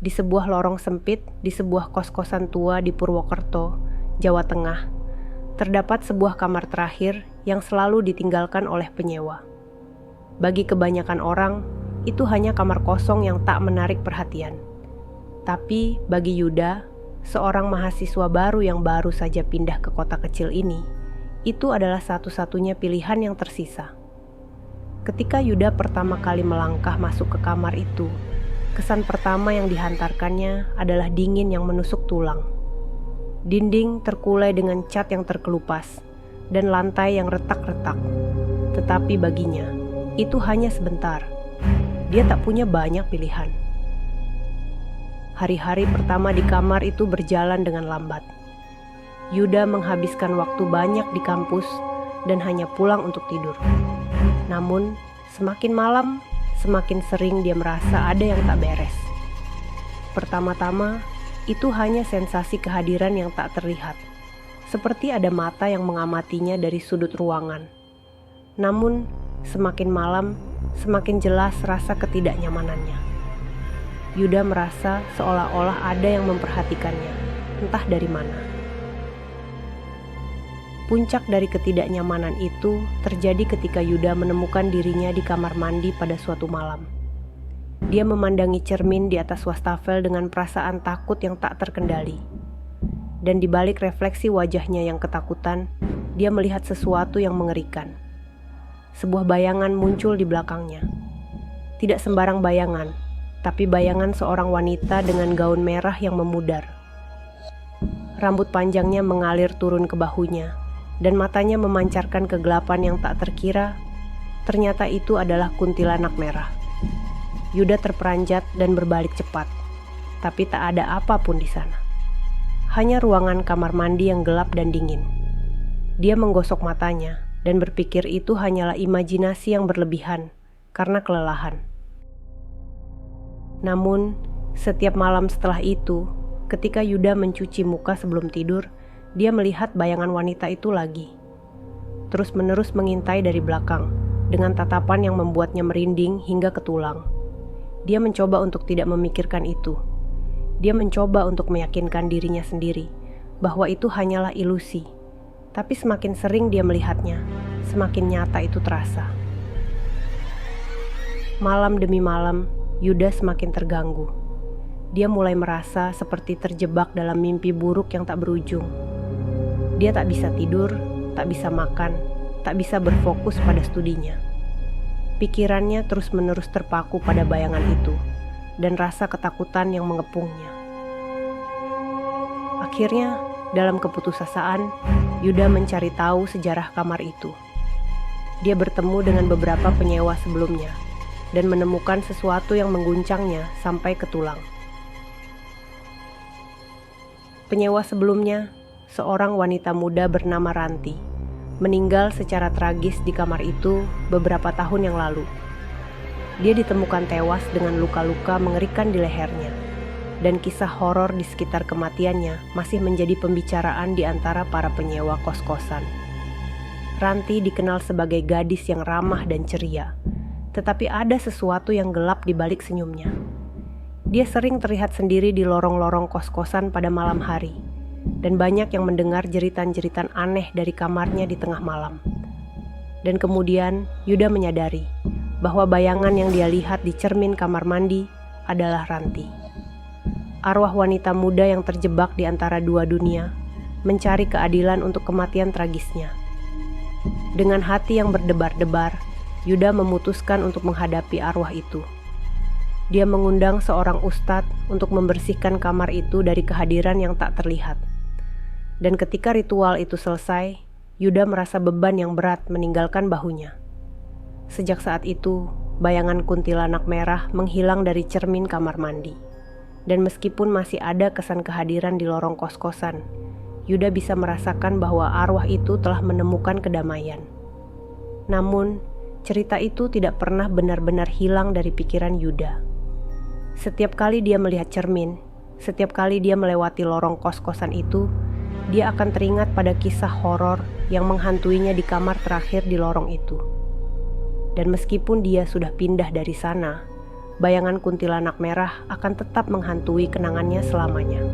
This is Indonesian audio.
di sebuah lorong sempit di sebuah kos-kosan tua di Purwokerto, Jawa Tengah, terdapat sebuah kamar terakhir yang selalu ditinggalkan oleh penyewa. Bagi kebanyakan orang, itu hanya kamar kosong yang tak menarik perhatian. Tapi bagi Yuda, seorang mahasiswa baru yang baru saja pindah ke kota kecil ini, itu adalah satu-satunya pilihan yang tersisa. Ketika Yuda pertama kali melangkah masuk ke kamar itu, kesan pertama yang dihantarkannya adalah dingin yang menusuk tulang. Dinding terkulai dengan cat yang terkelupas, dan lantai yang retak-retak. Tetapi baginya, itu hanya sebentar. Dia tak punya banyak pilihan. Hari-hari pertama di kamar itu berjalan dengan lambat. Yuda menghabiskan waktu banyak di kampus dan hanya pulang untuk tidur. Namun, semakin malam, semakin sering dia merasa ada yang tak beres. Pertama-tama, itu hanya sensasi kehadiran yang tak terlihat, seperti ada mata yang mengamatinya dari sudut ruangan. Namun, semakin malam, semakin jelas rasa ketidaknyamanannya. Yuda merasa seolah-olah ada yang memperhatikannya, entah dari mana. Puncak dari ketidaknyamanan itu terjadi ketika Yuda menemukan dirinya di kamar mandi pada suatu malam. Dia memandangi cermin di atas wastafel dengan perasaan takut yang tak terkendali. Dan di balik refleksi wajahnya yang ketakutan, dia melihat sesuatu yang mengerikan. Sebuah bayangan muncul di belakangnya. Tidak sembarang bayangan, tapi bayangan seorang wanita dengan gaun merah yang memudar. Rambut panjangnya mengalir turun ke bahunya, dan matanya memancarkan kegelapan yang tak terkira. Ternyata itu adalah kuntilanak merah. Yuda terperanjat dan berbalik cepat, tapi tak ada apapun di sana. Hanya ruangan kamar mandi yang gelap dan dingin. Dia menggosok matanya dan berpikir itu hanyalah imajinasi yang berlebihan karena kelelahan. Namun, setiap malam setelah itu, ketika Yuda mencuci muka sebelum tidur, dia melihat bayangan wanita itu lagi. Terus-menerus mengintai dari belakang, dengan tatapan yang membuatnya merinding hingga ke tulang. Dia mencoba untuk tidak memikirkan itu. Dia mencoba untuk meyakinkan dirinya sendiri bahwa itu hanyalah ilusi. Tapi semakin sering dia melihatnya, semakin nyata itu terasa. Malam demi malam, Yuda semakin terganggu. Dia mulai merasa seperti terjebak dalam mimpi buruk yang tak berujung. Dia tak bisa tidur, tak bisa makan, tak bisa berfokus pada studinya. Pikirannya terus-menerus terpaku pada bayangan itu, dan rasa ketakutan yang mengepungnya. Akhirnya, dalam keputusasaan, Yuda mencari tahu sejarah kamar itu. Dia bertemu dengan beberapa penyewa sebelumnya, dan menemukan sesuatu yang mengguncangnya sampai ke tulang. Penyewa sebelumnya, seorang wanita muda bernama Ranti, meninggal secara tragis di kamar itu beberapa tahun yang lalu. Dia ditemukan tewas dengan luka-luka mengerikan di lehernya, dan kisah horor di sekitar kematiannya masih menjadi pembicaraan di antara para penyewa kos-kosan. Ranti dikenal sebagai gadis yang ramah dan ceria, tetapi ada sesuatu yang gelap di balik senyumnya. Dia sering terlihat sendiri di lorong-lorong kos-kosan pada malam hari, dan banyak yang mendengar jeritan-jeritan aneh dari kamarnya di tengah malam. Dan kemudian Yuda menyadari bahwa bayangan yang dia lihat di cermin kamar mandi adalah Ranti. Arwah wanita muda yang terjebak di antara dua dunia, mencari keadilan untuk kematian tragisnya. Dengan hati yang berdebar-debar, Yuda memutuskan untuk menghadapi arwah itu. Dia mengundang seorang ustadz untuk membersihkan kamar itu dari kehadiran yang tak terlihat. Dan ketika ritual itu selesai, Yuda merasa beban yang berat meninggalkan bahunya. Sejak saat itu, bayangan kuntilanak merah menghilang dari cermin kamar mandi. Dan meskipun masih ada kesan kehadiran di lorong kos-kosan, Yuda bisa merasakan bahwa arwah itu telah menemukan kedamaian. Namun, cerita itu tidak pernah benar-benar hilang dari pikiran Yuda. Setiap kali dia melihat cermin, setiap kali dia melewati lorong kos-kosan itu, dia akan teringat pada kisah horor yang menghantuinya di kamar terakhir di lorong itu. Dan meskipun dia sudah pindah dari sana, bayangan kuntilanak merah akan tetap menghantui kenangannya selamanya.